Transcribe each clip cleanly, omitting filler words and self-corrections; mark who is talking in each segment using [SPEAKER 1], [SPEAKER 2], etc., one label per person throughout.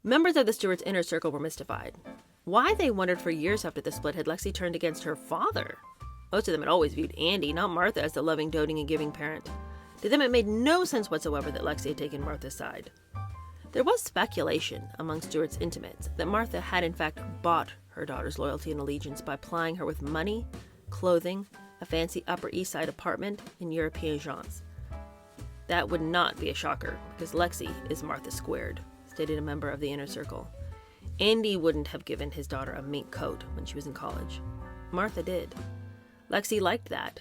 [SPEAKER 1] Members of the Stewart's inner circle were mystified. Why, they wondered for years after the split, had Lexi turned against her father? Most of them had always viewed Andy, not Martha, as the loving, doting, and giving parent. To them, it made no sense whatsoever that Lexi had taken Martha's side. There was speculation among Stewart's intimates that Martha had in fact bought her daughter's loyalty and allegiance by plying her with money, clothing, a fancy Upper East Side apartment, and European jaunts. That would not be a shocker, because Lexi is Martha squared, stated a member of the inner circle. Andy wouldn't have given his daughter a mink coat when she was in college. Martha did. Lexi liked that.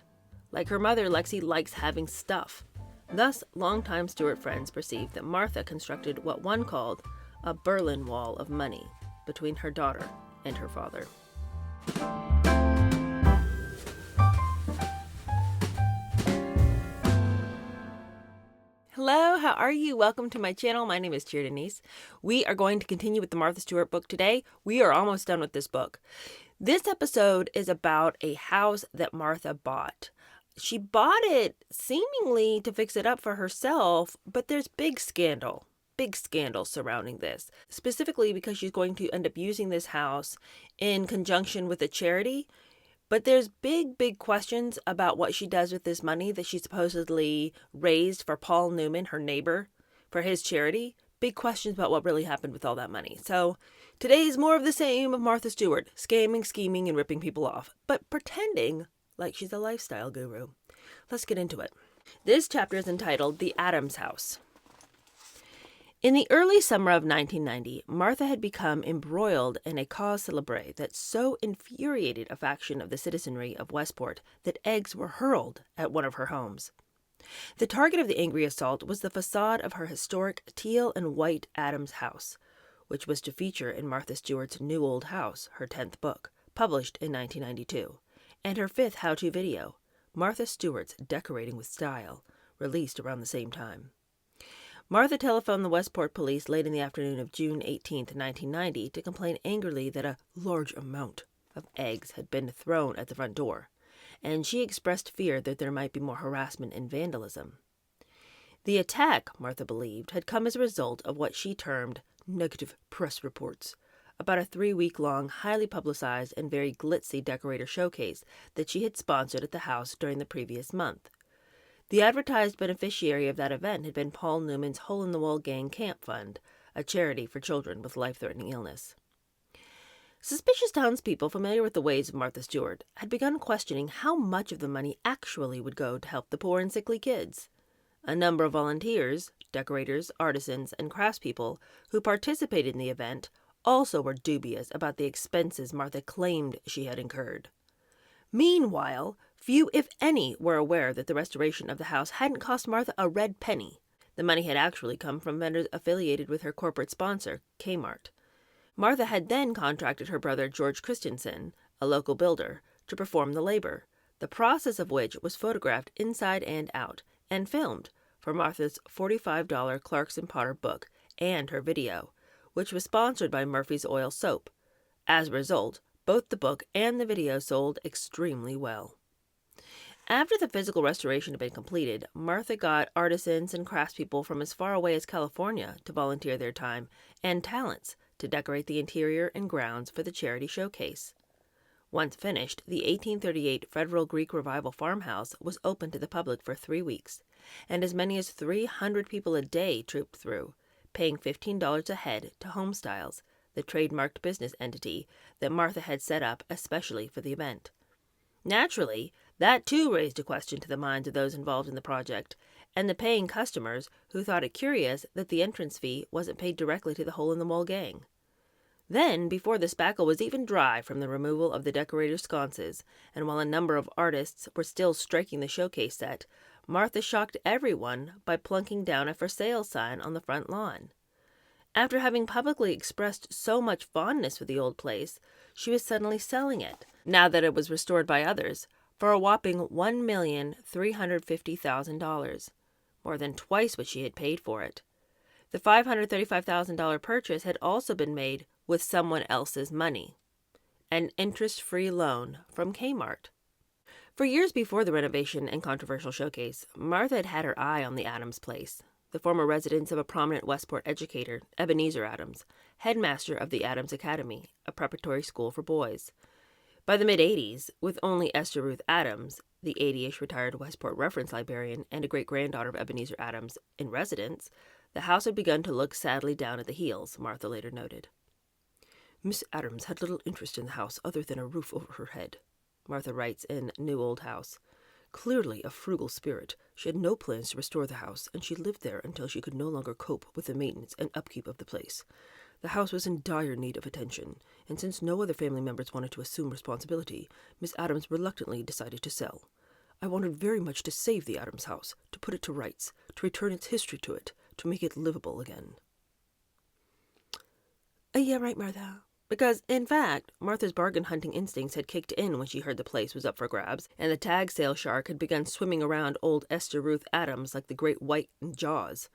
[SPEAKER 1] Like her mother, Lexi likes having stuff. Thus, longtime Stewart friends perceived that Martha constructed what one called a Berlin Wall of money between her daughter and her father. Hello, how are you? Welcome to my channel. My name is Denise. We are going to continue with the Martha Stewart book today. We are almost done with this book. This episode is about a house that Martha bought. She bought it seemingly to fix it up for herself, but there's big scandal surrounding this, specifically because she's going to end up using this house in conjunction with a charity. But there's big questions about what she does with this money that she supposedly raised for Paul Newman, her neighbor, for his charity. Big questions about what really happened with all that money. So today's more of the same of Martha Stewart, scamming, scheming, and ripping people off, but pretending like she's a lifestyle guru. Let's get into it. This chapter is entitled The Adams House. In the early summer of 1990, Martha had become embroiled in a cause célèbre that so infuriated a faction of the citizenry of Westport that eggs were hurled at one of her homes. The target of the angry assault was the facade of her historic teal and white Adams house, which was to feature in Martha Stewart's New Old House, her 10th book, published in 1992, and her 5th how-to video, Martha Stewart's Decorating with Style, released around the same time. Martha telephoned the Westport police late in the afternoon of June 18, 1990, to complain angrily that a large amount of eggs had been thrown at the front door, and she expressed fear that there might be more harassment and vandalism. The attack, Martha believed, had come as a result of what she termed negative press reports about a 3-week-long, highly publicized and very glitzy decorator showcase that she had sponsored at the house during the previous month. The advertised beneficiary of that event had been Paul Newman's Hole-in-the-Wall Gang Camp Fund, a charity for children with life-threatening illness. Suspicious townspeople familiar with the ways of Martha Stewart had begun questioning how much of the money actually would go to help the poor and sickly kids. A number of volunteers, decorators, artisans, and craftspeople who participated in the event also were dubious about the expenses Martha claimed she had incurred. Meanwhile, few, if any, were aware that the restoration of the house hadn't cost Martha a red penny. The money had actually come from vendors affiliated with her corporate sponsor, Kmart. Martha had then contracted her brother George Christensen, a local builder, to perform the labor, the process of which was photographed inside and out and filmed for Martha's $45 Clarkson Potter book and her video, which was sponsored by Murphy's Oil Soap. As a result, both the book and the video sold extremely well. After the physical restoration had been completed, Martha got artisans and craftspeople from as far away as California to volunteer their time and talents to decorate the interior and grounds for the charity showcase. Once finished, the 1838 Federal Greek Revival farmhouse was open to the public for 3 weeks, and as many as 300 people a day trooped through, paying $15 a head to Homestyles, the trademarked business entity that Martha had set up especially for the event. Naturally, that too raised a question to the minds of those involved in the project, and the paying customers who thought it curious that the entrance fee wasn't paid directly to the Hole-in-the-Wall gang. Then, before the spackle was even dry from the removal of the decorator's sconces, and while a number of artists were still striking the showcase set, Martha shocked everyone by plunking down a for sale sign on the front lawn. After having publicly expressed so much fondness for the old place, she was suddenly selling it, now that it was restored by others, for a whopping $1,350,000, more than twice what she had paid for it. The $535,000 purchase had also been made with someone else's money, an interest-free loan from Kmart. For years before the renovation and controversial showcase, Martha had had her eye on the Adams place. the former residence of a prominent Westport educator, Ebenezer Adams, headmaster of the Adams Academy, a preparatory school for boys. By the mid-'80s, with only Esther Ruth Adams, the 80-ish retired Westport reference librarian and a great-granddaughter of Ebenezer Adams, in residence, the house had begun to look sadly down at the heels, Martha later noted. Miss Adams had little interest in the house other than a roof over her head, Martha writes in New Old House. Clearly a frugal spirit, she had no plans to restore the house, and she lived there until she could no longer cope with the maintenance and upkeep of the place. The house was in dire need of attention, and since no other family members wanted to assume responsibility, Miss Adams reluctantly decided to sell. I wanted very much to save the Adams house, to put it to rights, to return its history to it, to make it livable again. Yeah, right, Martha. Because, in fact, Martha's bargain hunting instincts had kicked in when she heard the place was up for grabs, and the tag sale shark had begun swimming around old Esther Ruth Adams like the great white in Jaws.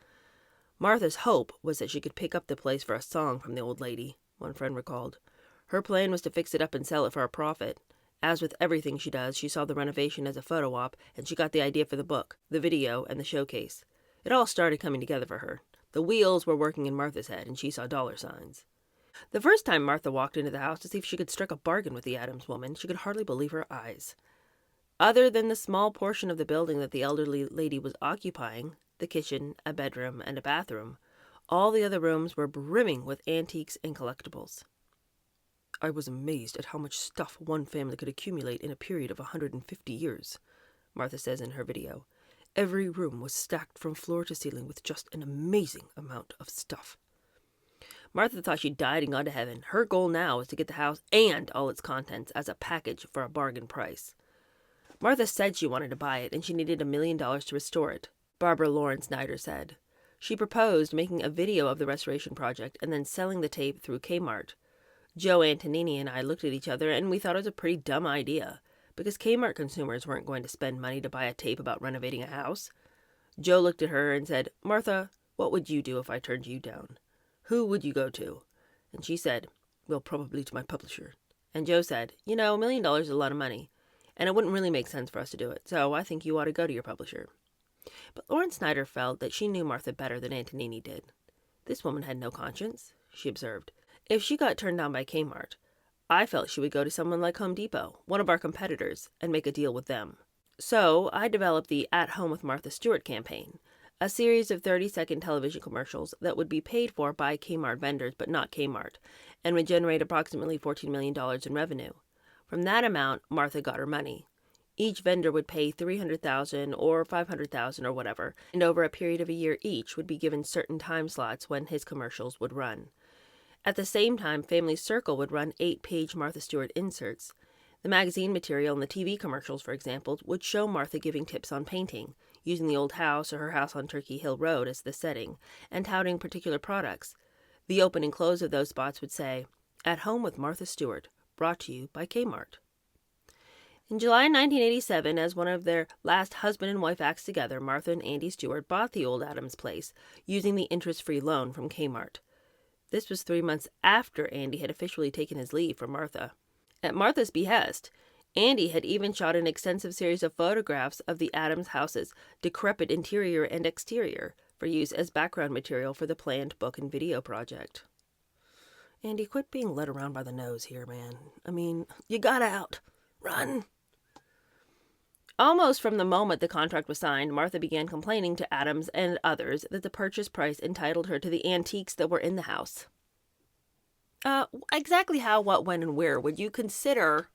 [SPEAKER 1] Martha's hope was that she could pick up the place for a song from the old lady, one friend recalled. Her plan was to fix it up and sell it for a profit. As with everything she does, she saw the renovation as a photo op, and she got the idea for the book, the video, and the showcase. It all started coming together for her. The wheels were working in Martha's head, and she saw dollar signs. The first time Martha walked into the house to see if she could strike a bargain with the Adams woman, she could hardly believe her eyes. Other than the small portion of the building that the elderly lady was occupying, the kitchen, a bedroom, and a bathroom, all the other rooms were brimming with antiques and collectibles. I was amazed at how much stuff one family could accumulate in a period of 150 years, Martha says in her video. Every room was stacked from floor to ceiling with just an amazing amount of stuff. Martha thought she'd died and gone to heaven. Her goal now was to get the house and all its contents as a package for a bargain price. Martha said she wanted to buy it and she needed $1 million to restore it, Barbara Lauren Snyder said. She proposed making a video of the restoration project and then selling the tape through Kmart. Joe Antonini and I looked at each other and we thought it was a pretty dumb idea, because Kmart consumers weren't going to spend money to buy a tape about renovating a house. Joe looked at her and said, Martha, what would you do if I turned you down? Who would you go to? And she said, well, probably to my publisher. And Joe said, $1 million is a lot of money, and it wouldn't really make sense for us to do it, so I think you ought to go to your publisher. But Lauren Snyder felt that she knew Martha better than Antonini did. This woman had no conscience, she observed. If she got turned down by Kmart, I felt she would go to someone like Home Depot, one of our competitors, and make a deal with them. So I developed the At Home with Martha Stewart campaign, a series of 30-second television commercials that would be paid for by Kmart vendors but not Kmart, and would generate approximately $14 million in revenue. From that amount, Martha got her money. Each vendor would pay $300,000 or $500,000 or whatever, and over a period of a year each would be given certain time slots when his commercials would run. At the same time, Family Circle would run 8-page Martha Stewart inserts. The magazine material and the TV commercials, for example, would show Martha giving tips on painting, using the old house or her house on Turkey Hill Road as the setting, and touting particular products. The open and close of those spots would say, At Home with Martha Stewart, brought to you by Kmart. In July 1987, as one of their last husband and wife acts together, Martha and Andy Stewart bought the old Adams place, using the interest-free loan from Kmart. This was 3 months after Andy had officially taken his leave from Martha. At Martha's behest, Andy had even shot an extensive series of photographs of the Adams house's decrepit interior and exterior for use as background material for the planned book and video project. Andy, quit being led around by the nose here, man. I mean, you got out. Run. Almost from the moment the contract was signed, Martha began complaining to Adams and others that the purchase price entitled her to the antiques that were in the house. Exactly how, what, when, and where would you consider?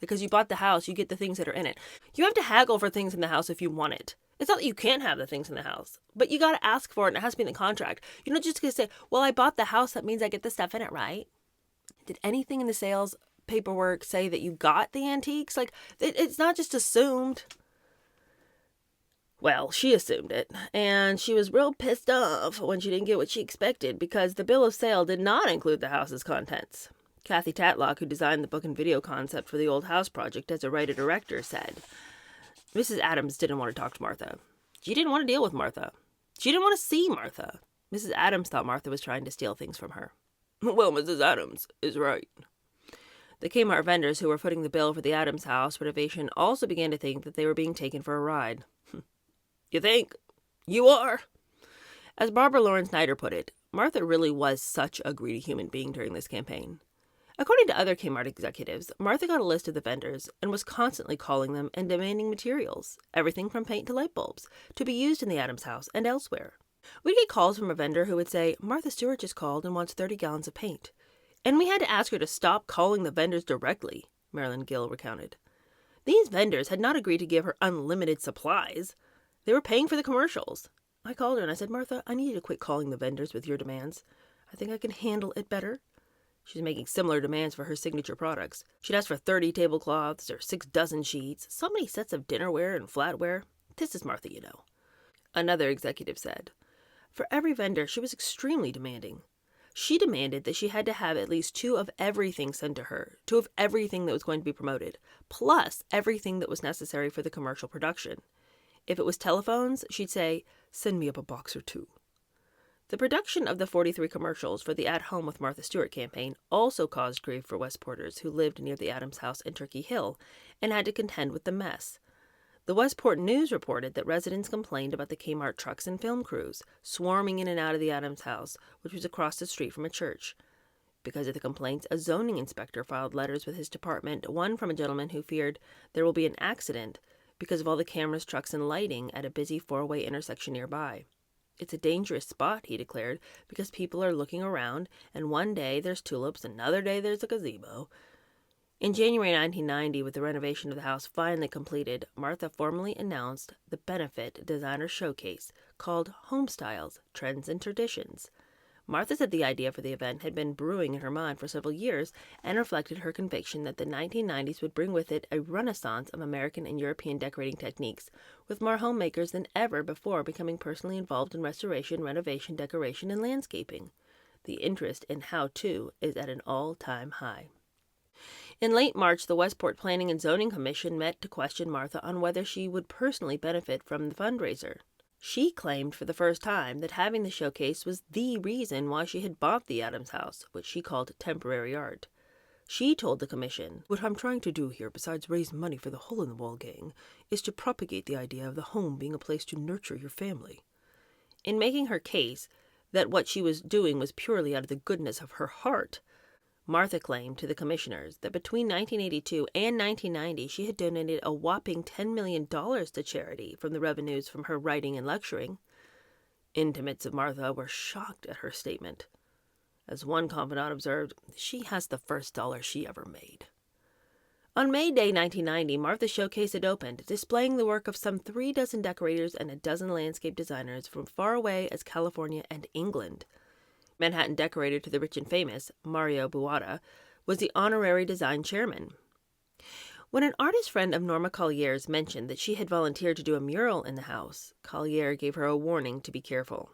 [SPEAKER 1] Because you bought the house, you get the things that are in it. You have to haggle for things in the house if you want it. It's not that you can't have the things in the house, but you got to ask for it, and it has to be in the contract. You're not just going to say, well, I bought the house, that means I get the stuff in it, right? Did anything in the sales paperwork say that you got the antiques? Like, it's not just assumed. Well, she assumed it, and she was real pissed off when she didn't get what she expected because the bill of sale did not include the house's contents. Kathy Tatlock, who designed the book and video concept for the Old House project as a writer-director, said, Mrs. Adams didn't want to talk to Martha. She didn't want to deal with Martha. She didn't want to see Martha. Mrs. Adams thought Martha was trying to steal things from her. Well, Mrs. Adams is right. The Kmart vendors who were footing the bill for the Adams house renovation also began to think that they were being taken for a ride. You think? You are. As Barbara Lauren Snyder put it, Martha really was such a greedy human being during this campaign. According to other Kmart executives, Martha got a list of the vendors and was constantly calling them and demanding materials, everything from paint to light bulbs, to be used in the Addams house and elsewhere. We'd get calls from a vendor who would say, "Martha Stewart just called and wants 30 gallons of paint." And we had to ask her to stop calling the vendors directly, Marilyn Gill recounted. These vendors had not agreed to give her unlimited supplies. They were paying for the commercials. I called her and I said, "Martha, I need you to quit calling the vendors with your demands. I think I can handle it better." She's making similar demands for her signature products. She'd ask for 30 tablecloths or 6 dozen sheets, so many sets of dinnerware and flatware. This is Martha, you know. Another executive said, for every vendor, she was extremely demanding. She demanded that she had to have at least 2 of everything sent to her, 2 of everything that was going to be promoted, plus everything that was necessary for the commercial production. If it was telephones, she'd say, "Send me up a box or 2. The production of the 43 commercials for the At Home with Martha Stewart campaign also caused grief for Westporters who lived near the Addams house in Turkey Hill and had to contend with the mess. The Westport News reported that residents complained about the Kmart trucks and film crews swarming in and out of the Addams house, which was across the street from a church. Because of the complaints, a zoning inspector filed letters with his department, one from a gentleman who feared there will be an accident because of all the cameras, trucks, and lighting at a busy 4-way intersection nearby. "It's a dangerous spot," he declared, because people are looking around, and one day there's tulips, another day there's a gazebo. In January 1990, with the renovation of the house finally completed, Martha formally announced the Benefit Designer Showcase, called Home Styles, Trends and Traditions. Martha said the idea for the event had been brewing in her mind for several years and reflected her conviction that the 1990s would bring with it a renaissance of American and European decorating techniques, with more homemakers than ever before becoming personally involved in restoration, renovation, decoration, and landscaping. The interest in how-to is at an all-time high. In late March, the Westport Planning and Zoning Commission met to question Martha on whether she would personally benefit from the fundraiser. She claimed for the first time that having the showcase was the reason why she had bought the Addams house, which she called temporary art. She told the commission, "What I'm trying to do here, besides raise money for the hole-in-the-wall gang, is to propagate the idea of the home being a place to nurture your family." In making her case that what she was doing was purely out of the goodness of her heart, Martha claimed to the commissioners that between 1982 and 1990 she had donated a whopping $10 million to charity from the revenues from her writing and lecturing. Intimates of Martha were shocked at her statement. As one confidant observed, "She has the first dollar she ever made." On May Day 1990, Martha's showcase had opened, displaying the work of some 3 dozen decorators and a dozen landscape designers from far away as California and England. Manhattan decorator to the rich and famous, Mario Buada, was the honorary design chairman. When an artist friend of Norma Collier's mentioned that she had volunteered to do a mural in the house, Collier gave her a warning to be careful.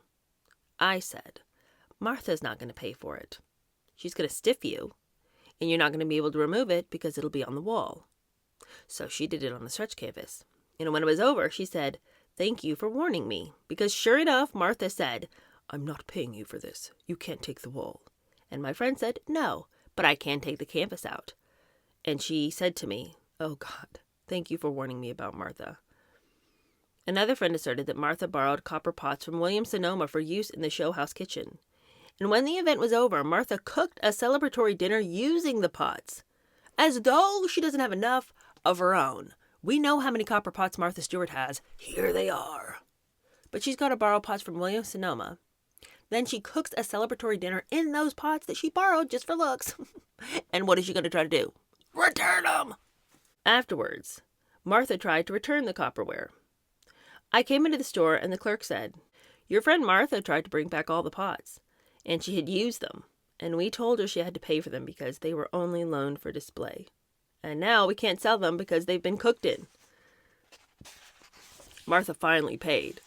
[SPEAKER 1] "I said, Martha's not going to pay for it. She's going to stiff you, and you're not going to be able to remove it because it'll be on the wall." So she did it on the stretch canvas. And when it was over, she said, "Thank you for warning me," because sure enough, Martha said, "I'm not paying you for this. You can't take the wall." And my friend said, "No, but I can take the canvas out." And she said to me, "Oh God, thank you for warning me about Martha." Another friend asserted that Martha borrowed copper pots from Williams-Sonoma for use in the show house kitchen. And when the event was over, Martha cooked a celebratory dinner using the pots, as though she doesn't have enough of her own. We know how many copper pots Martha Stewart has. Here they are. But she's got to borrow pots from Williams-Sonoma. Then she cooks a celebratory dinner in those pots that she borrowed just for looks. And what is she going to try to do? Return them! Afterwards, Martha tried to return the copperware. I came into the store and the clerk said, "Your friend Martha tried to bring back all the pots, and she had used them, and we told her she had to pay for them because they were only loaned for display. And now we can't sell them because they've been cooked in." Martha finally paid.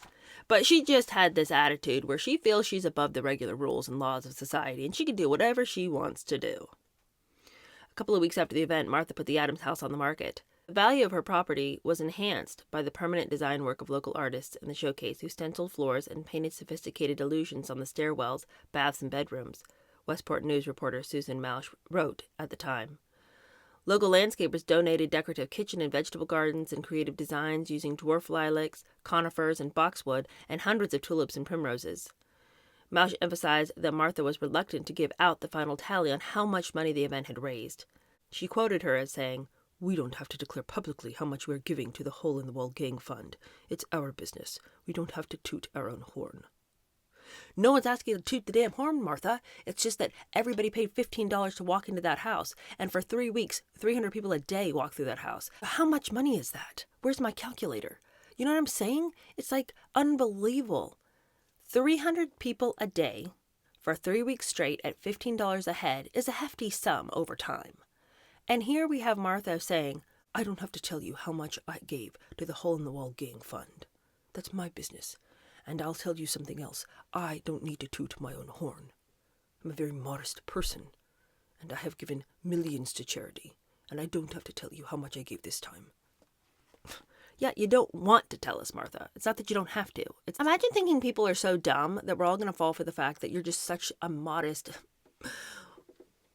[SPEAKER 1] But she just had this attitude where she feels she's above the regular rules and laws of society, and she can do whatever she wants to do. A couple of weeks after the event, Martha put the Addams house on the market. The value of her property was enhanced by the permanent design work of local artists in the showcase who stenciled floors and painted sophisticated illusions on the stairwells, baths, and bedrooms, Westport News reporter Susan Mausch wrote at the time. Local landscapers donated decorative kitchen and vegetable gardens and creative designs using dwarf lilacs, conifers, and boxwood, and hundreds of tulips and primroses. Mauch emphasized that Martha was reluctant to give out the final tally on how much money the event had raised. She quoted her as saying, "We don't have to declare publicly how much we're giving to the Hole-in-the-Wall Gang Fund. It's our business. We don't have to toot our own horn." No one's asking you to toot the damn horn, Martha. It's just that everybody paid $15 to walk into that house. And for 3 weeks, 300 people a day walk through that house. How much money is that? Where's my calculator? You know what I'm saying? It's like unbelievable. 300 people a day for 3 weeks straight at $15 a head is a hefty sum over time. And here we have Martha saying, "I don't have to tell you how much I gave to the Hole-in-the-Wall Gang Fund. That's my business. And I'll tell you something else. I don't need to toot my own horn. I'm a very modest person, and I have given millions to charity, and I don't have to tell you how much I gave this time." Yeah, you don't want to tell us, Martha. It's not that you don't have to. Imagine thinking people are so dumb that we're all going to fall for the fact that you're just such a modest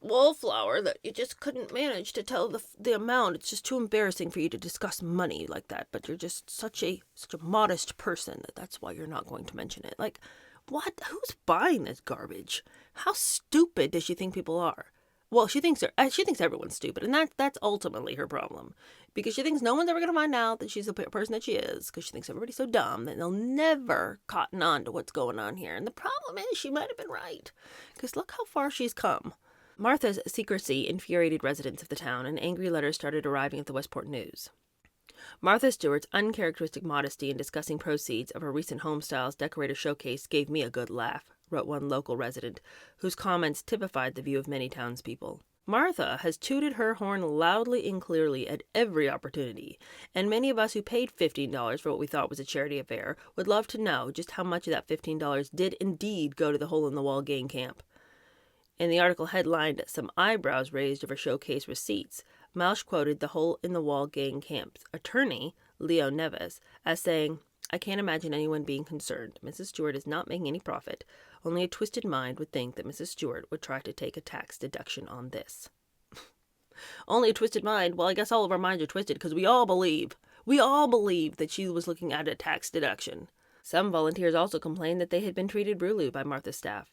[SPEAKER 1] wallflower that you just couldn't manage to tell the amount. It's just too embarrassing for you to discuss money like that, but you're just such a modest person that's why you're not going to mention it. Like, what? Who's buying this garbage? How stupid does she think people are? Well, she thinks everyone's stupid, and that's ultimately her problem, because she thinks no one's ever going to find out that she's the person that she is, because she thinks everybody's so dumb that they'll never cotton on to what's going on here. And the problem is she might have been right, because look how far she's come. Martha's secrecy infuriated residents of the town, and angry letters started arriving at the Westport News. Martha Stewart's uncharacteristic modesty in discussing proceeds of her recent Homestyles decorator showcase gave me a good laugh, wrote one local resident, whose comments typified the view of many townspeople. Martha has tooted her horn loudly and clearly at every opportunity, and many of us who paid $15 for what we thought was a charity affair would love to know just how much of that $15 did indeed go to the Hole-in-the-Wall Gang Camp. In the article headlined "Some Eyebrows Raised Over Showcase Receipts," Mauch quoted the Hole-in-the-Wall Gang Camp's attorney, Leo Neves, as saying, "I can't imagine anyone being concerned. Mrs. Stewart is not making any profit. Only a twisted mind would think that Mrs. Stewart would try to take a tax deduction on this." Only a twisted mind? Well, I guess all of our minds are twisted, because we all believe that she was looking at a tax deduction. Some volunteers also complained that they had been treated rudely by Martha's staff.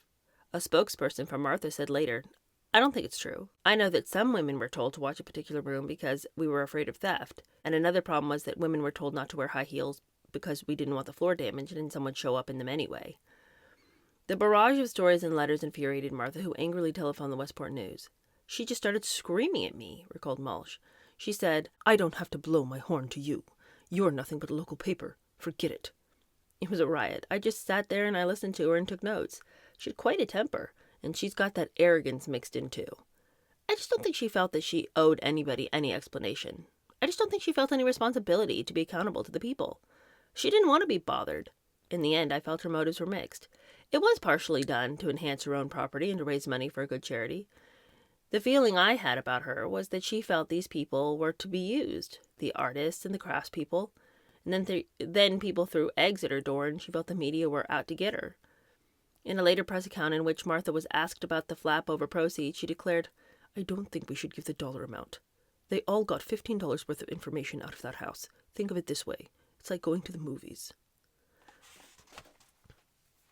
[SPEAKER 1] A spokesperson from Martha said later, "I don't think it's true. I know that some women were told to watch a particular room because we were afraid of theft, and another problem was that women were told not to wear high heels because we didn't want the floor damaged and someone show up in them anyway." The barrage of stories and letters infuriated Martha, who angrily telephoned the Westport News. "She just started screaming at me," recalled Mauch. She said, "I don't have to blow my horn to you. You're nothing but a local paper. Forget it." It was a riot. I just sat there and I listened to her and took notes. She had quite a temper, and she's got that arrogance mixed in too. I just don't think she felt that she owed anybody any explanation. I just don't think she felt any responsibility to be accountable to the people. She didn't want to be bothered. In the end, I felt her motives were mixed. It was partially done to enhance her own property and to raise money for a good charity. The feeling I had about her was that she felt these people were to be used, the artists and the craftspeople, and then people threw eggs at her door, and she felt the media were out to get her. In a later press account in which Martha was asked about the flap over proceeds, she declared, "I don't think we should give the dollar amount. They all got $15 worth of information out of that house. Think of it this way. It's like going to the movies."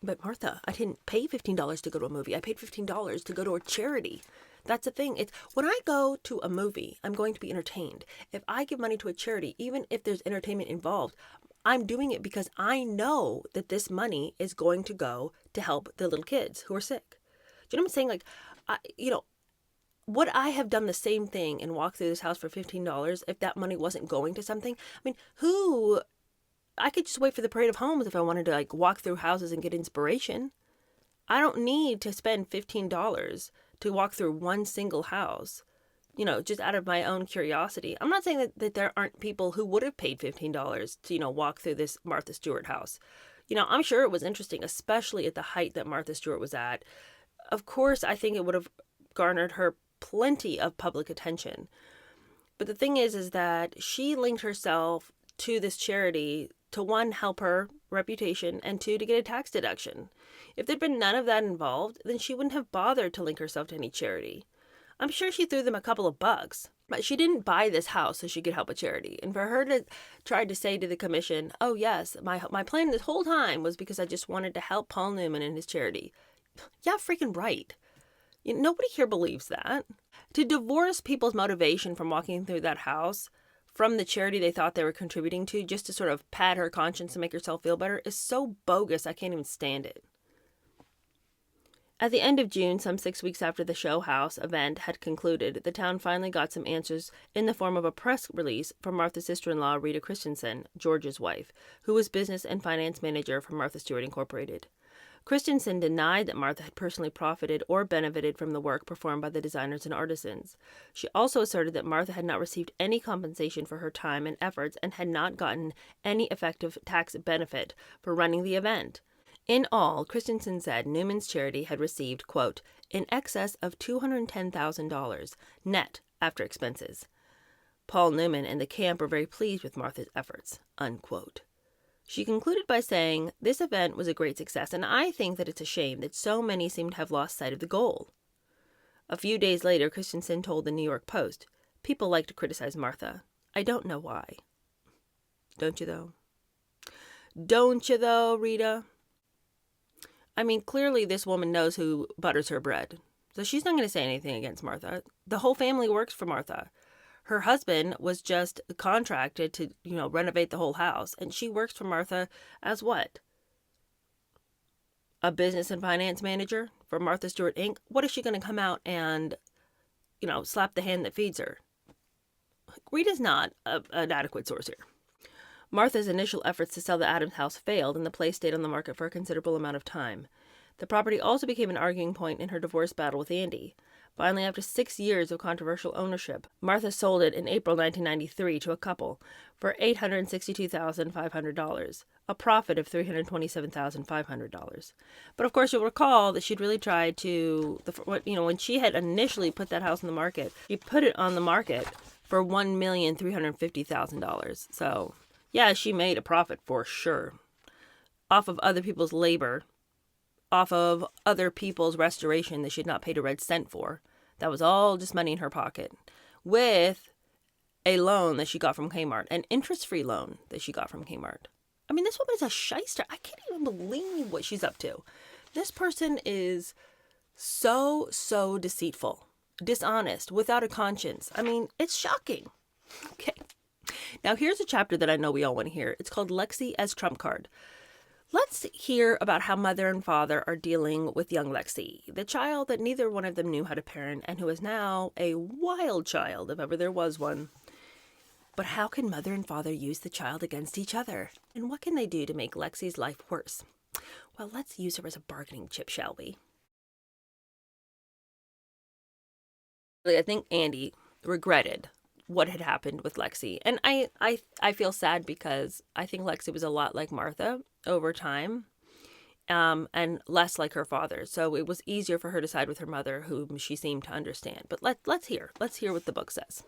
[SPEAKER 1] But Martha, I didn't pay $15 to go to a movie. I paid $15 to go to a charity. That's the thing. It's when I go to a movie, I'm going to be entertained. If I give money to a charity, even if there's entertainment involved, I'm doing it because I know that this money is going to go to help the little kids who are sick. Do you know what I'm saying? Like, would I have done the same thing and walked through this house for $15 if that money wasn't going to something? I mean, I could just wait for the Parade of Homes if I wanted to, walk through houses and get inspiration. I don't need to spend $15 to walk through one single house, just out of my own curiosity. I'm not saying that there aren't people who would have paid $15 to, walk through this Martha Stewart house. I'm sure it was interesting, especially at the height that Martha Stewart was at. Of course, I think it would have garnered her plenty of public attention. But the thing is that she linked herself to this charity to, one, help her reputation, and two, to get a tax deduction. If there'd been none of that involved, then she wouldn't have bothered to link herself to any charity. I'm sure she threw them a couple of bucks. But she didn't buy this house so she could help a charity. And for her to try to say to the commission, oh, yes, my plan this whole time was because I just wanted to help Paul Newman and his charity. Yeah, freaking right. Nobody here believes that. To divorce people's motivation from walking through that house from the charity they thought they were contributing to just to sort of pad her conscience and make herself feel better is so bogus, I can't even stand it. At the end of June, some 6 weeks after the show house event had concluded, the town finally got some answers in the form of a press release from Martha's sister-in-law, Rita Christensen, George's wife, who was business and finance manager for Martha Stewart Incorporated. Christensen denied that Martha had personally profited or benefited from the work performed by the designers and artisans. She also asserted that Martha had not received any compensation for her time and efforts and had not gotten any effective tax benefit for running the event. In all, Christensen said Newman's charity had received, quote, in excess of $210,000 net after expenses. Paul Newman and the camp were very pleased with Martha's efforts, unquote. She concluded by saying, this event was a great success, and I think that it's a shame that so many seem to have lost sight of the goal. A few days later, Christensen told the New York Post, people like to criticize Martha. I don't know why. Don't you, though? Don't you, though, Rita? I mean, clearly this woman knows who butters her bread, so she's not going to say anything against Martha. The whole family works for Martha. Her husband was just contracted to, renovate the whole house, and she works for Martha as what? A business and finance manager for Martha Stewart Inc.? What is she going to come out and, slap the hand that feeds her? Rita's not an adequate source here. Martha's initial efforts to sell the Adams house failed, and the place stayed on the market for a considerable amount of time. The property also became an arguing point in her divorce battle with Andy. Finally, after 6 years of controversial ownership, Martha sold it in April 1993 to a couple for $862,500, a profit of $327,500. But of course, you'll recall that she'd really tried to, when she had initially put that house on the market, she put it on the market for $1,350,000. So, yeah, she made a profit for sure. Off of other people's labor, off of other people's restoration that she had not paid a red cent for. That was all just money in her pocket. With a loan that she got from Kmart, an interest-free loan that she got from Kmart. I mean, this woman is a shyster. I can't even believe what she's up to. This person is so deceitful, dishonest, without a conscience. I mean, it's shocking. Okay. Now, here's a chapter that I know we all want to hear. It's called Lexi as Trump Card. Let's hear about how mother and father are dealing with young Lexi, the child that neither one of them knew how to parent and who is now a wild child, if ever there was one. But how can mother and father use the child against each other? And what can they do to make Lexi's life worse? Well, let's use her as a bargaining chip, shall we? I think Andy regretted what had happened with Lexi. And I feel sad because I think Lexi was a lot like Martha over time, and less like her father. So it was easier for her to side with her mother, whom she seemed to understand. But let's hear what the book says.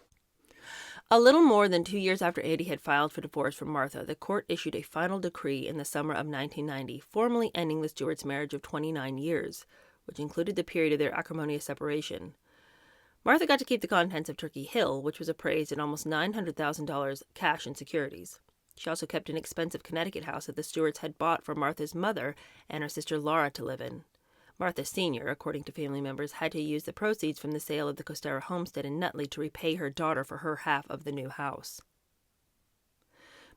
[SPEAKER 1] A little more than 2 years after Andy had filed for divorce from Martha, the court issued a final decree in the summer of 1990, formally ending the Stewarts' marriage of 29 years, which included the period of their acrimonious separation. Martha got to keep the contents of Turkey Hill, which was appraised at almost $900,000 cash and securities. She also kept an expensive Connecticut house that the Stewarts had bought for Martha's mother and her sister Laura to live in. Martha Sr., according to family members, had to use the proceeds from the sale of the Costera homestead in Nutley to repay her daughter for her half of the new house.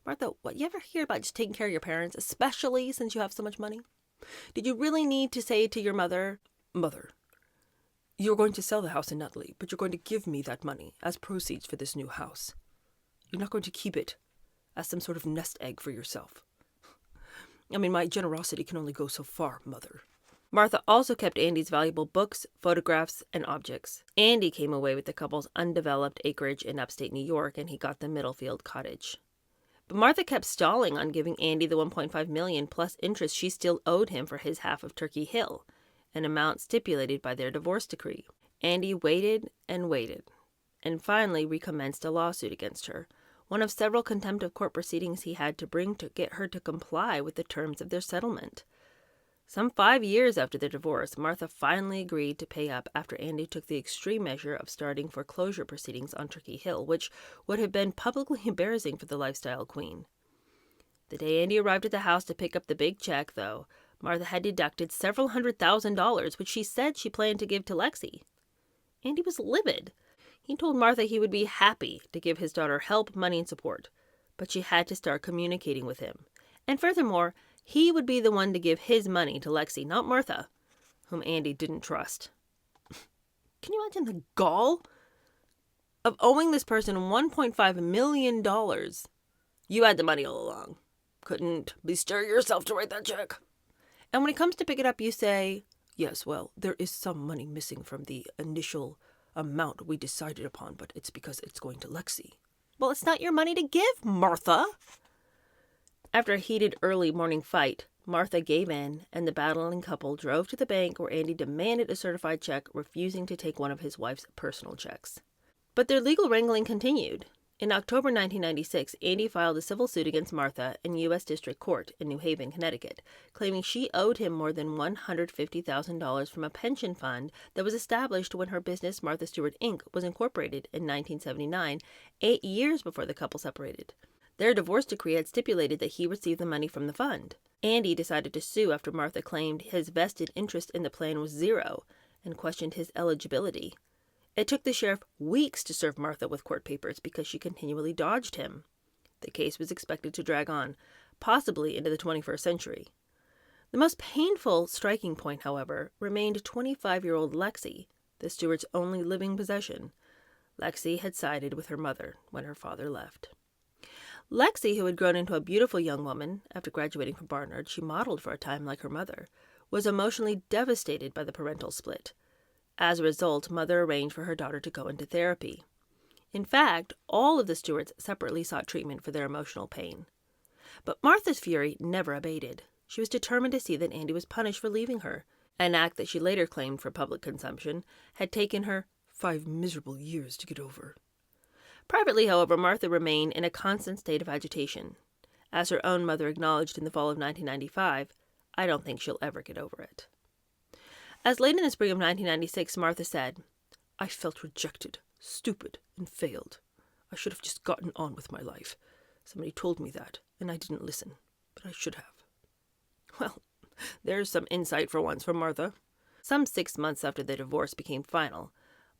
[SPEAKER 1] Martha, you ever hear about just taking care of your parents, especially since you have so much money? Did you really need to say to your mother, Mother, you're going to sell the house in Nutley, but you're going to give me that money as proceeds for this new house. You're not going to keep it as some sort of nest egg for yourself. I mean, my generosity can only go so far, Mother. Martha also kept Andy's valuable books, photographs, and objects. Andy came away with the couple's undeveloped acreage in upstate New York, and he got the Middlefield cottage. But Martha kept stalling on giving Andy the $1.5 million plus interest she still owed him for his half of Turkey Hill, an amount stipulated by their divorce decree. Andy waited and waited, and finally recommenced a lawsuit against her, one of several contempt of court proceedings he had to bring to get her to comply with the terms of their settlement. Some 5 years after their divorce, Martha finally agreed to pay up after Andy took the extreme measure of starting foreclosure proceedings on Turkey Hill, which would have been publicly embarrassing for the lifestyle queen. The day Andy arrived at the house to pick up the big check, though, Martha had deducted several $100,000, which she said she planned to give to Lexi. Andy was livid. He told Martha he would be happy to give his daughter help, money, and support, but she had to start communicating with him. And furthermore, he would be the one to give his money to Lexi, not Martha, whom Andy didn't trust. Can you imagine the gall of owing this person $1.5 million? You had the money all along. Couldn't bestir yourself to write that check. And when it comes to pick it up, you say, yes, well, there is some money missing from the initial amount we decided upon, but it's because it's going to Lexi. Well, it's not your money to give, Martha. After a heated early morning fight, Martha gave in, and the battling couple drove to the bank where Andy demanded a certified check, refusing to take one of his wife's personal checks. But their legal wrangling continued. In October 1996, Andy filed a civil suit against Martha in U.S. District Court in New Haven, Connecticut, claiming she owed him more than $150,000 from a pension fund that was established when her business, Martha Stewart, Inc., was incorporated in 1979, 8 years before the couple separated. Their divorce decree had stipulated that he receive the money from the fund. Andy decided to sue after Martha claimed his vested interest in the plan was zero and questioned his eligibility. It took the sheriff weeks to serve Martha with court papers because she continually dodged him. The case was expected to drag on, possibly into the 21st century. The most painful striking point, however, remained 25-year-old Lexi, the Stewart's only living possession. Lexi had sided with her mother when her father left. Lexi, who had grown into a beautiful young woman after graduating from Barnard, she modeled for a time like her mother, was emotionally devastated by the parental split. As a result, Mother arranged for her daughter to go into therapy. In fact, all of the Stewarts separately sought treatment for their emotional pain. But Martha's fury never abated. She was determined to see that Andy was punished for leaving her, an act that she later claimed for public consumption had taken her 5 miserable years to get over. Privately, however, Martha remained in a constant state of agitation. As her own mother acknowledged in the fall of 1995, I don't think she'll ever get over it. As late in the spring of 1996, Martha said, I felt rejected, stupid, and failed. I should have just gotten on with my life. Somebody told me that, and I didn't listen, but I should have. Well, there's some insight for once from Martha. Some 6 months after the divorce became final,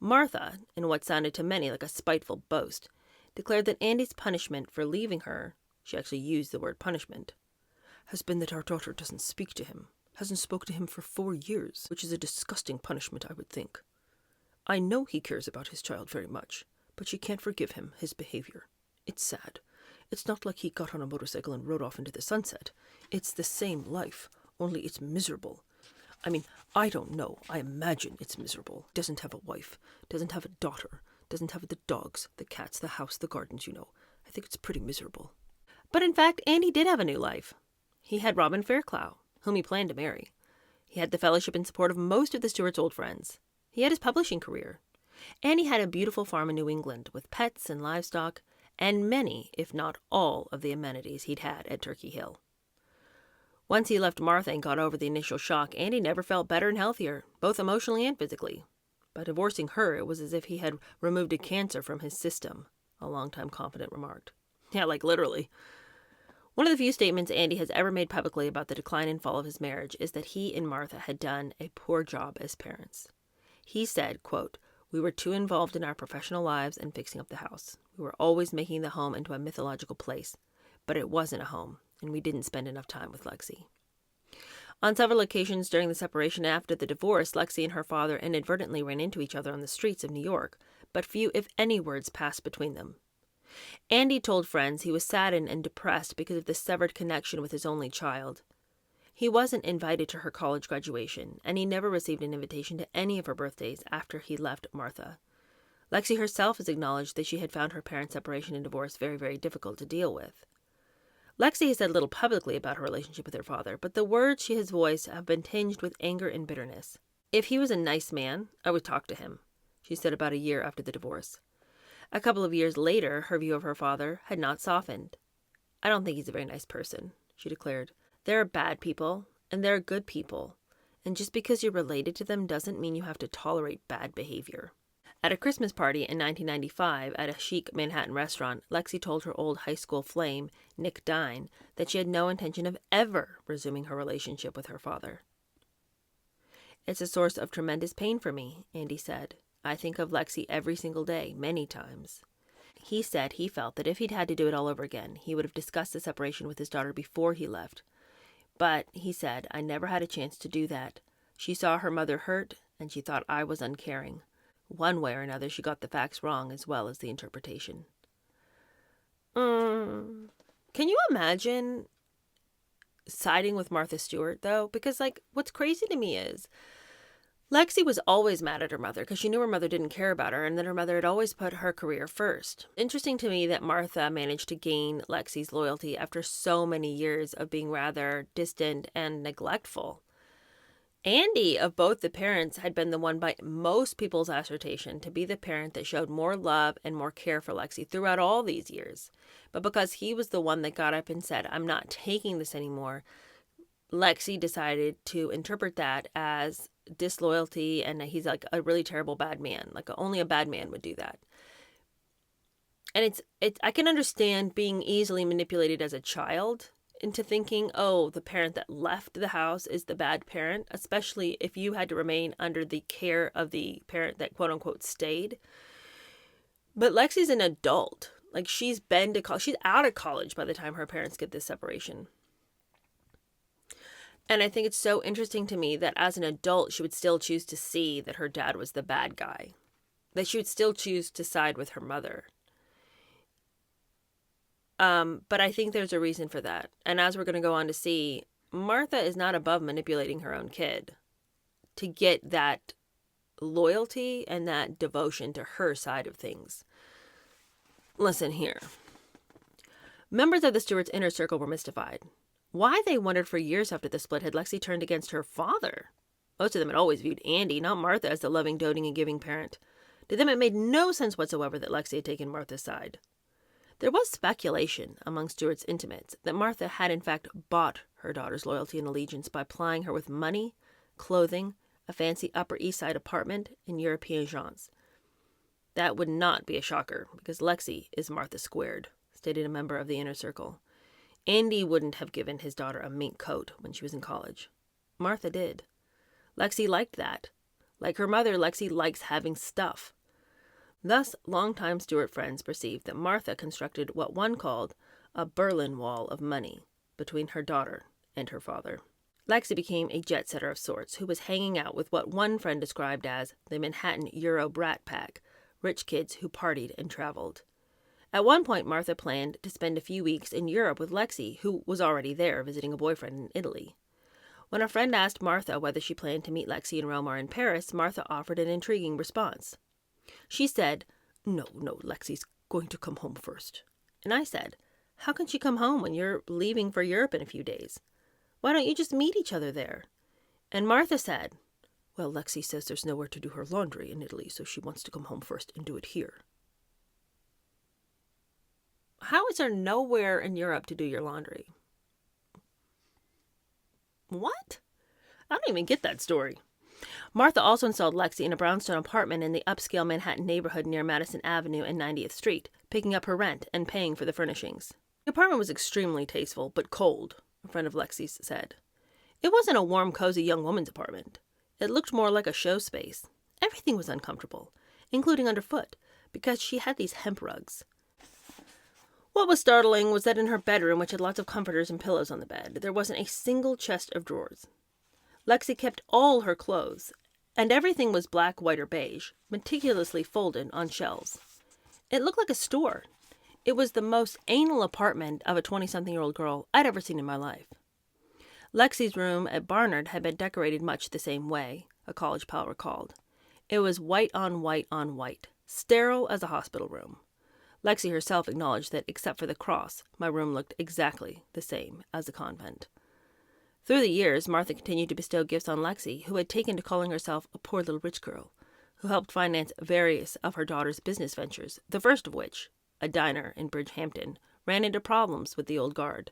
[SPEAKER 1] Martha, in what sounded to many like a spiteful boast, declared that Andy's punishment for leaving her, she actually used the word punishment, has been that our daughter doesn't speak to him, hasn't spoke to him for 4 years, which is a disgusting punishment, I would think. I know he cares about his child very much, but she can't forgive him, his behavior. It's sad. It's not like he got on a motorcycle and rode off into the sunset. It's the same life, only it's miserable. I mean, I don't know. I imagine it's miserable. Doesn't have a wife, doesn't have a daughter, doesn't have the dogs, the cats, the house, the gardens, you know. I think it's pretty miserable. But in fact, Andy did have a new life. He had Robin Fairclough, whom he planned to marry. He had the fellowship and support of most of the Stewart's old friends. He had his publishing career. And he had a beautiful farm in New England with pets and livestock and many, if not all, of the amenities he'd had at Turkey Hill. Once he left Martha and got over the initial shock, Andy never felt better and healthier, both emotionally and physically. By divorcing her, it was as if he had removed a cancer from his system, a longtime confidant remarked. Yeah, like literally. One of the few statements Andy has ever made publicly about the decline and fall of his marriage is that he and Martha had done a poor job as parents. He said, quote, we were too involved in our professional lives and fixing up the house. We were always making the home into a mythological place, but it wasn't a home, and we didn't spend enough time with Lexi. On several occasions during the separation and after the divorce, Lexi and her father inadvertently ran into each other on the streets of New York, but few, if any, words passed between them. Andy told friends he was saddened and depressed because of the severed connection with his only child. He wasn't invited to her college graduation, and he never received an invitation to any of her birthdays after he left Martha. Lexi herself has acknowledged that she had found her parents' separation and divorce very, very difficult to deal with. Lexi has said little publicly about her relationship with her father, but the words she has voiced have been tinged with anger and bitterness. If he was a nice man, I would talk to him, she said about a year after the divorce. A couple of years later, her view of her father had not softened. I don't think he's a very nice person, she declared. There are bad people, and they're good people. And just because you're related to them doesn't mean you have to tolerate bad behavior. At a Christmas party in 1995 at a chic Manhattan restaurant, Lexi told her old high school flame, Nick Dine, that she had no intention of ever resuming her relationship with her father. "It's a source of tremendous pain for me," Andy said. "I think of Lexi every single day, many times." He said he felt that if he'd had to do it all over again, he would have discussed the separation with his daughter before he left. But, he said, "I never had a chance to do that. She saw her mother hurt, and she thought I was uncaring. One way or another, she got the facts wrong as well as the interpretation." Can you imagine siding with Martha Stewart, though? Because, what's crazy to me is Lexi was always mad at her mother because she knew her mother didn't care about her, and that her mother had always put her career first. Interesting to me that Martha managed to gain Lexi's loyalty after so many years of being rather distant and neglectful. Andy, of both the parents, had been the one by most people's assertion to be the parent that showed more love and more care for Lexi throughout all these years. But because he was the one that got up and said, "I'm not taking this anymore," Lexi decided to interpret that as disloyalty and that he's like a really terrible bad man. Like only a bad man would do that. And I can understand being easily manipulated as a child into thinking, oh, the parent that left the house is the bad parent, especially if you had to remain under the care of the parent that quote unquote stayed. But Lexi's an adult. Like she's been to college. She's out of college by the time her parents get this separation. And I think it's so interesting to me that as an adult, she would still choose to see that her dad was the bad guy. That she would still choose to side with her mother. But I think there's a reason for that. And as we're going to go on to see, Martha is not above manipulating her own kid to get that loyalty and that devotion to her side of things. Listen here. Members of the Stewart's inner circle were mystified. Why, they wondered for years after the split, had Lexi turned against her father? Most of them had always viewed Andy, not Martha, as the loving, doting, and giving parent. To them, it made no sense whatsoever that Lexi had taken Martha's side. There was speculation among Stewart's intimates that Martha had in fact bought her daughter's loyalty and allegiance by plying her with money, clothing, a fancy Upper East Side apartment, and European jaunts. That would not be a shocker, because Lexi is Martha squared, stated a member of the inner circle. Andy wouldn't have given his daughter a mink coat when she was in college. Martha did. Lexi liked that. Like her mother, Lexi likes having stuff. Thus, longtime Stewart friends perceived that Martha constructed what one called a Berlin Wall of money between her daughter and her father. Lexi became a jet-setter of sorts who was hanging out with what one friend described as the Manhattan Euro brat pack, rich kids who partied and traveled. At one point, Martha planned to spend a few weeks in Europe with Lexi, who was already there visiting a boyfriend in Italy. When a friend asked Martha whether she planned to meet Lexi in Rome or in Paris, Martha offered an intriguing response. She said, No, Lexi's going to come home first. And I said, how can she come home when you're leaving for Europe in a few days? Why don't you just meet each other there? And Martha said, well, Lexi says there's nowhere to do her laundry in Italy, so she wants to come home first and do it here. How is there nowhere in Europe to do your laundry? What? I don't even get that story. Martha also installed Lexi in a brownstone apartment in the upscale Manhattan neighborhood near Madison Avenue and 90th Street, picking up her rent and paying for the furnishings. The apartment was extremely tasteful, but cold, a friend of Lexi's said. It wasn't a warm, cozy young woman's apartment. It looked more like a show space. Everything was uncomfortable, including underfoot, because she had these hemp rugs. What was startling was that in her bedroom, which had lots of comforters and pillows on the bed, there wasn't a single chest of drawers. Lexi kept all her clothes, and everything was black, white, or beige, meticulously folded on shelves. It looked like a store. It was the most anal apartment of a 20-something-year-old girl I'd ever seen in my life. Lexi's room at Barnard had been decorated much the same way, a college pal recalled. It was white on white on white, sterile as a hospital room. Lexi herself acknowledged that, except for the cross, my room looked exactly the same as a convent. Through the years, Martha continued to bestow gifts on Lexi, who had taken to calling herself a poor little rich girl, who helped finance various of her daughter's business ventures, the first of which, a diner in Bridgehampton, ran into problems with the old guard.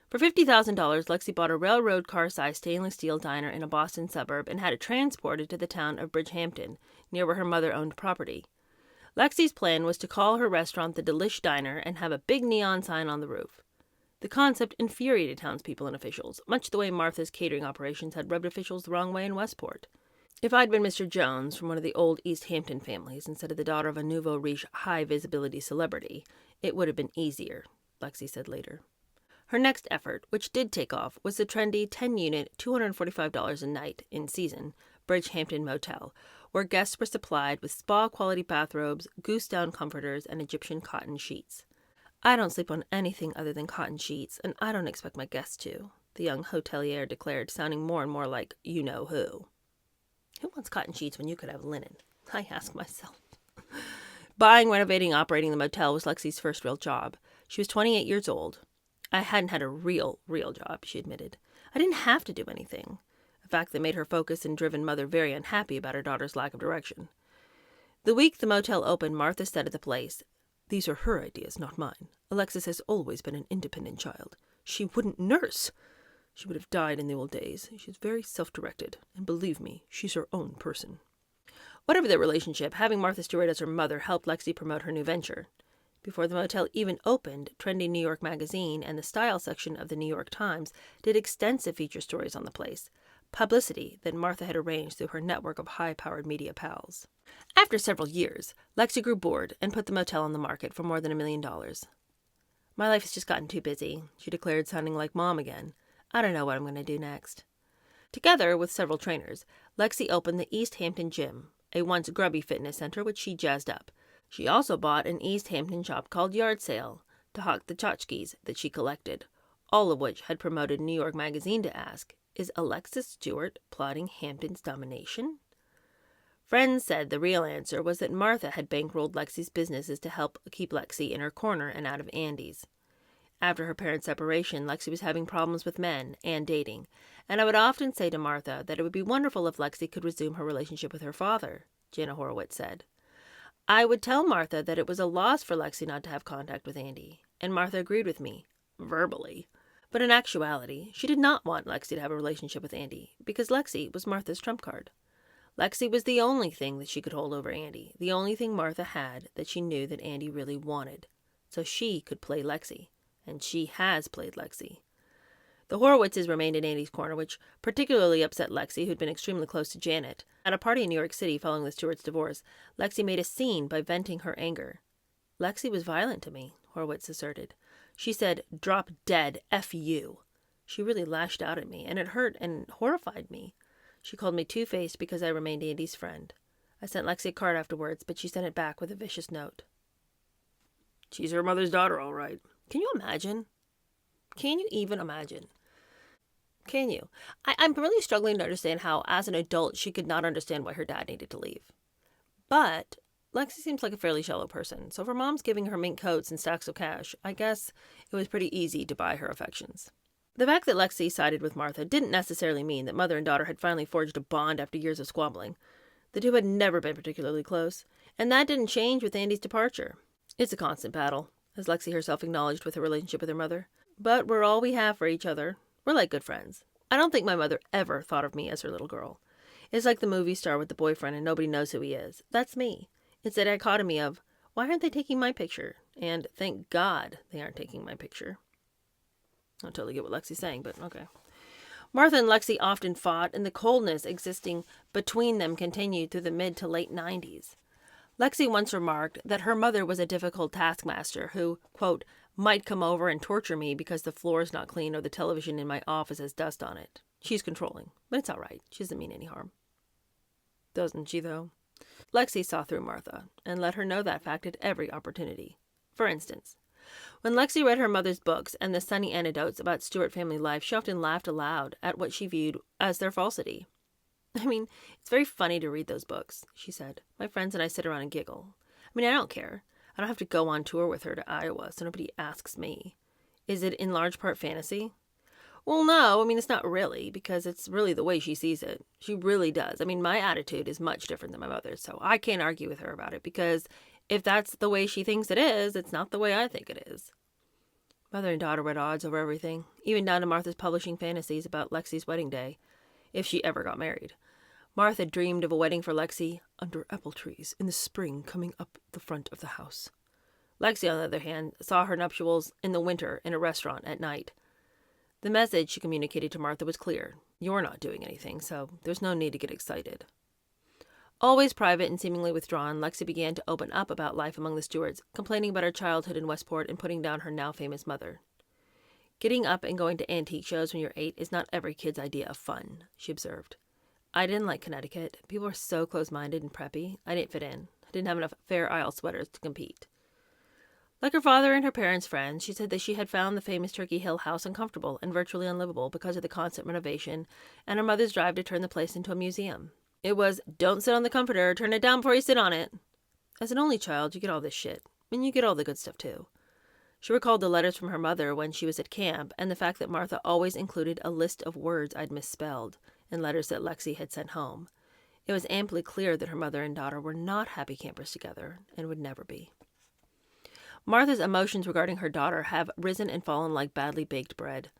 [SPEAKER 1] For $50,000, Lexi bought a railroad car-sized stainless steel diner in a Boston suburb and had it transported to the town of Bridgehampton, near where her mother owned property. Lexi's plan was to call her restaurant the Delish Diner and have a big neon sign on the roof. The concept infuriated townspeople and officials, much the way Martha's catering operations had rubbed officials the wrong way in Westport. If I'd been Mr. Jones from one of the old East Hampton families instead of the daughter of a nouveau riche high-visibility celebrity, it would have been easier, Lexi said later. Her next effort, which did take off, was the trendy 10-unit, $245 a night, in season, Bridgehampton Motel, where guests were supplied with spa-quality bathrobes, goose-down comforters, and Egyptian cotton sheets. "I don't sleep on anything other than cotton sheets, and I don't expect my guests to," the young hotelier declared, sounding more and more like you-know-who. Who wants cotton sheets when you could have linen? I ask myself. Buying, renovating, operating the motel was Lexi's first real job. She was 28 years old. "I hadn't had a real job," she admitted. "I didn't have to do anything," a fact that made her focused and driven mother very unhappy about her daughter's lack of direction. The week the motel opened, Martha said at the place, "These are her ideas, not mine. Alexis has always been an independent child. She wouldn't nurse. She would have died in the old days. She's very self-directed, and believe me, she's her own person." Whatever their relationship, having Martha Stewart as her mother helped Lexi promote her new venture. Before the motel even opened, trendy New York Magazine and the style section of the New York Times did extensive feature stories on the place, publicity that Martha had arranged through her network of high-powered media pals. After several years, Lexi grew bored and put the motel on the market for more than $1 million. "My life has just gotten too busy," she declared, sounding like Mom again. "I don't know what I'm going to do next." Together with several trainers, Lexi opened the East Hampton Gym, a once grubby fitness center which she jazzed up. She also bought an East Hampton shop called Yard Sale to hawk the tchotchkes that she collected, all of which had promoted New York Magazine to ask, "Is Alexis Stewart plotting Hampton's domination?" Friends said the real answer was that Martha had bankrolled Lexi's businesses to help keep Lexi in her corner and out of Andy's. After her parents' separation, Lexi was having problems with men and dating, and I would often say to Martha that it would be wonderful if Lexi could resume her relationship with her father, Jana Horowitz said. I would tell Martha that it was a loss for Lexi not to have contact with Andy, and Martha agreed with me, verbally. But in actuality, she did not want Lexi to have a relationship with Andy, because Lexi was Martha's trump card. Lexi was the only thing that she could hold over Andy, the only thing Martha had that she knew that Andy really wanted. So she could play Lexi, and she has played Lexi. The Horowitzes remained in Andy's corner, which particularly upset Lexi, who'd been extremely close to Janet. At a party in New York City following the Stewarts' divorce, Lexi made a scene by venting her anger. "Lexi was violent to me," Horowitz asserted. "She said, 'Drop dead, F you.' She really lashed out at me, and it hurt and horrified me. She called me two-faced because I remained Andy's friend. I sent Lexi a card afterwards, but she sent it back with a vicious note." She's her mother's daughter, all right. Can you imagine? Can you even imagine? Can you? I'm really struggling to understand how, as an adult, she could not understand why her dad needed to leave. But Lexi seems like a fairly shallow person, so if her mom's giving her mink coats and stacks of cash, I guess it was pretty easy to buy her affections. The fact that Lexi sided with Martha didn't necessarily mean that mother and daughter had finally forged a bond after years of squabbling. The two had never been particularly close, and that didn't change with Andy's departure. It's a constant battle, as Lexi herself acknowledged with her relationship with her mother. But we're all we have for each other. We're like good friends. I don't think my mother ever thought of me as her little girl. It's like the movie star with the boyfriend and nobody knows who he is. That's me. It's the dichotomy of, why aren't they taking my picture? And thank God they aren't taking my picture. I don't totally get what Lexi's saying, but okay. Martha and Lexi often fought, and the coldness existing between them continued through the mid to late 90s. Lexi once remarked that her mother was a difficult taskmaster who, quote, might come over and torture me because the floor is not clean or the television in my office has dust on it. She's controlling, but it's all right. She doesn't mean any harm. Doesn't she, though? Lexi saw through Martha and let her know that fact at every opportunity. For instance, when Lexi read her mother's books and the sunny anecdotes about Stewart family life, she often laughed aloud at what she viewed as their falsity. I mean, it's very funny to read those books, she said. My friends and I sit around and giggle. I mean, I don't care. I don't have to go on tour with her to Iowa, so nobody asks me. Is it in large part fantasy? Well, no, I mean, it's not really, because it's really the way she sees it. She really does. I mean, my attitude is much different than my mother's, so I can't argue with her about it, because if that's the way she thinks it is, it's not the way I think it is. Mother and daughter were at odds over everything, even down to Martha's publishing fantasies about Lexi's wedding day, if she ever got married. Martha dreamed of a wedding for Lexi under apple trees in the spring coming up the front of the house. Lexi, on the other hand, saw her nuptials in the winter in a restaurant at night. The message she communicated to Martha was clear. You're not doing anything, so there's no need to get excited. Always private and seemingly withdrawn, Lexi began to open up about life among the Stewarts, complaining about her childhood in Westport and putting down her now famous mother. Getting up and going to antique shows when you're 8 is not every kid's idea of fun, she observed. I didn't like Connecticut. People were so close-minded and preppy. I didn't fit in. I didn't have enough Fair Isle sweaters to compete. Like her father and her parents' friends, she said that she had found the famous Turkey Hill house uncomfortable and virtually unlivable because of the constant renovation and her mother's drive to turn the place into a museum. It was, don't sit on the comforter, turn it down before you sit on it. As an only child, you get all this shit. And you get all the good stuff, too. She recalled the letters from her mother when she was at camp and the fact that Martha always included a list of words I'd misspelled in letters that Lexi had sent home. It was amply clear that her mother and daughter were not happy campers together and would never be. Martha's emotions regarding her daughter have risen and fallen like badly baked bread.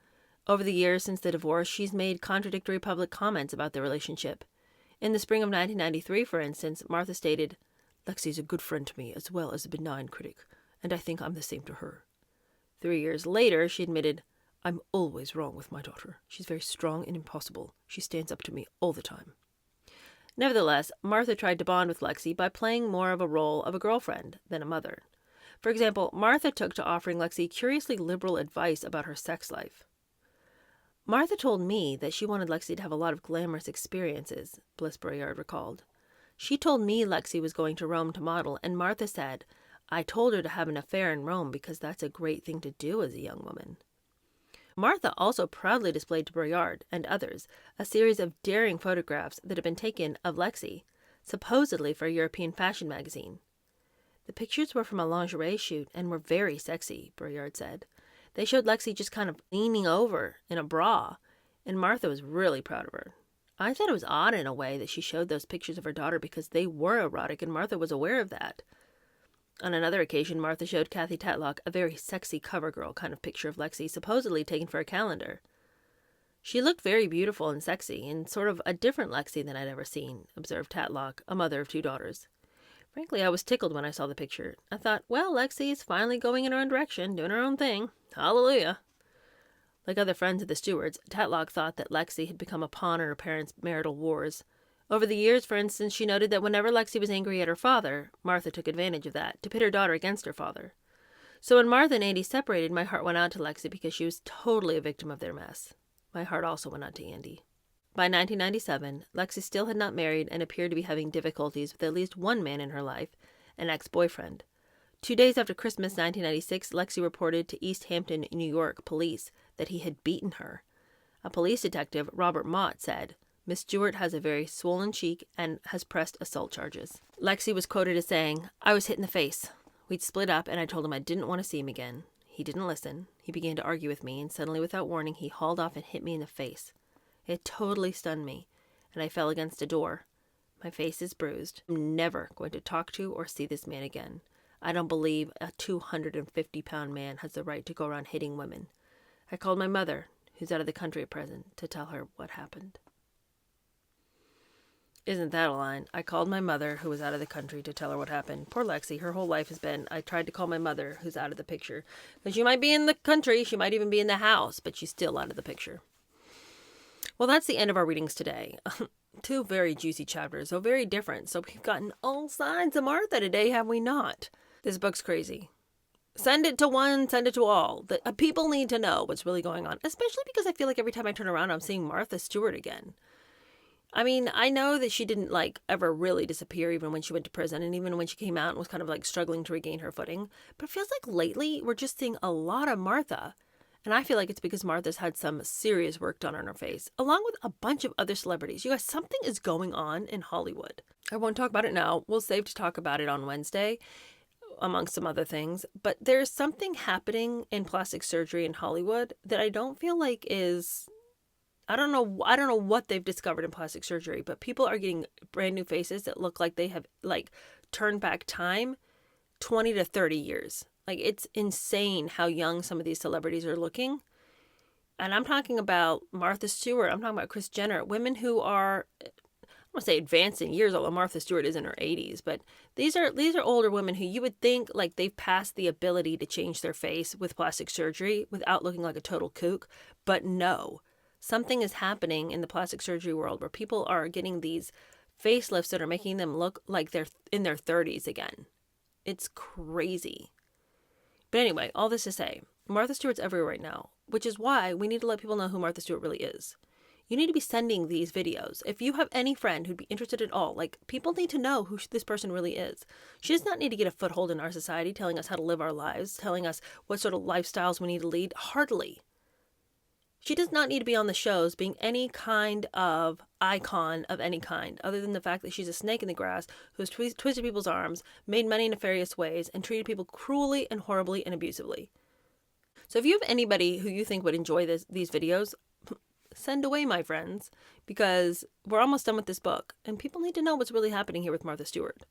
[SPEAKER 1] Over the years since the divorce, she's made contradictory public comments about their relationship. In the spring of 1993, for instance, Martha stated, "Lexi's a good friend to me as well as a benign critic, and I think I'm the same to her." 3 years later, she admitted, "I'm always wrong with my daughter. She's very strong and impossible. She stands up to me all the time." Nevertheless, Martha tried to bond with Lexi by playing more of a role of a girlfriend than a mother. For example, Martha took to offering Lexi curiously liberal advice about her sex life. Martha told me that she wanted Lexi to have a lot of glamorous experiences, Bliss Braillard recalled. She told me Lexi was going to Rome to model, and Martha said, "I told her to have an affair in Rome because that's a great thing to do as a young woman." Martha also proudly displayed to Braillard and others a series of daring photographs that had been taken of Lexi, supposedly for a European fashion magazine. The pictures were from a lingerie shoot and were very sexy, Braillard said. They showed Lexi just kind of leaning over in a bra, and Martha was really proud of her. I thought it was odd in a way that she showed those pictures of her daughter because they were erotic and Martha was aware of that. On another occasion, Martha showed Kathy Tatlock a very sexy cover girl kind of picture of Lexi, supposedly taken for a calendar. She looked very beautiful and sexy, and sort of a different Lexi than I'd ever seen, observed Tatlock, a mother of 2 daughters. Frankly, I was tickled when I saw the picture. I thought, well, Lexi is finally going in her own direction, doing her own thing. Hallelujah. Like other friends of the Stewarts, Tatlock thought that Lexi had become a pawn in her parents' marital wars. Over the years, for instance, she noted that whenever Lexi was angry at her father, Martha took advantage of that to pit her daughter against her father. So when Martha and Andy separated, my heart went out to Lexi because she was totally a victim of their mess. My heart also went out to Andy. By 1997, Lexi still had not married and appeared to be having difficulties with at least one man in her life, an ex-boyfriend. 2 days after Christmas 1996, Lexi reported to East Hampton, New York police that he had beaten her. A police detective, Robert Mott, said, "Miss Stewart has a very swollen cheek and has pressed assault charges." Lexi was quoted as saying, "I was hit in the face. We'd split up and I told him I didn't want to see him again. He didn't listen. He began to argue with me and suddenly, without warning, he hauled off and hit me in the face. It totally stunned me, and I fell against a door. My face is bruised. I'm never going to talk to or see this man again. I don't believe a 250-pound man has the right to go around hitting women. I called my mother, who's out of the country at present, to tell her what happened." Isn't that a line? I called my mother, who was out of the country, to tell her what happened. Poor Lexi, her whole life has been, I tried to call my mother, who's out of the picture. Because she might be in the country, she might even be in the house, but she's still out of the picture. Well, that's the end of our readings today. 2 very juicy chapters, so very different. So we've gotten all sides of Martha today, have we not? This book's crazy. Send it to one, send it to all. People need to know what's really going on, especially because I feel like every time I turn around, I'm seeing Martha Stewart again. I mean, I know that she didn't ever really disappear even when she went to prison and even when she came out and was kind of struggling to regain her footing. But it feels like lately we're just seeing a lot of Martha. And I feel like it's because Martha's had some serious work done on her face, along with a bunch of other celebrities. You guys, something is going on in Hollywood. I won't talk about it now. We'll save to talk about it on Wednesday, amongst some other things. But there's something happening in plastic surgery in Hollywood that I don't feel like is... I don't know what they've discovered in plastic surgery, but people are getting brand new faces that look like they have turned back time 20 to 30 years. Like, it's insane how young some of these celebrities are looking. And I'm talking about Martha Stewart. I'm talking about Kris Jenner. Women who are, I don't want to say advancing years, although Martha Stewart is in her 80s. But these are older women who you would think like they've passed the ability to change their face with plastic surgery without looking like a total kook. But no, something is happening in the plastic surgery world where people are getting these facelifts that are making them look like they're in their 30s again. It's crazy. But anyway, all this to say, Martha Stewart's everywhere right now, which is why we need to let people know who Martha Stewart really is. You need to be sending these videos. If you have any friend who'd be interested at all, like, people need to know who this person really is. She does not need to get a foothold in our society telling us how to live our lives, telling us what sort of lifestyles we need to lead. Hardly. She does not need to be on the shows being any kind of icon of any kind, other than the fact that she's a snake in the grass who has twisted people's arms, made money in nefarious ways, and treated people cruelly and horribly and abusively. So if you have anybody who you think would enjoy these videos, send away, my friends, because we're almost done with this book, and people need to know what's really happening here with Martha Stewart.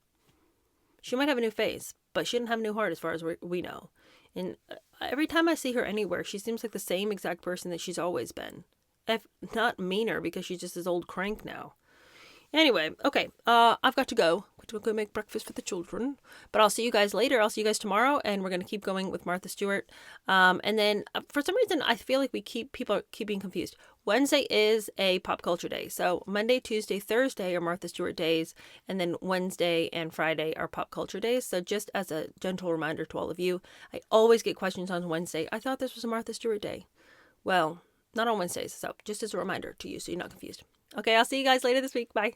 [SPEAKER 1] She might have a new face, but she didn't have a new heart as far as we know. And every time I see her anywhere, she seems like the same exact person that she's always been. If not meaner, because she's just this old crank now. Anyway, okay, I've got to go. I'm going to go make breakfast for the children. But I'll see you guys later. I'll see you guys tomorrow, and we're going to keep going with Martha Stewart. And then, for some reason, I feel like people keep being confused. Wednesday is a pop culture day. So Monday, Tuesday, Thursday are Martha Stewart days, and then Wednesday and Friday are pop culture days. So just as a gentle reminder to all of you, I always get questions on Wednesday. I thought this was a Martha Stewart day. Well, not on Wednesdays. So just as a reminder to you so you're not confused. Okay, I'll see you guys later this week. Bye.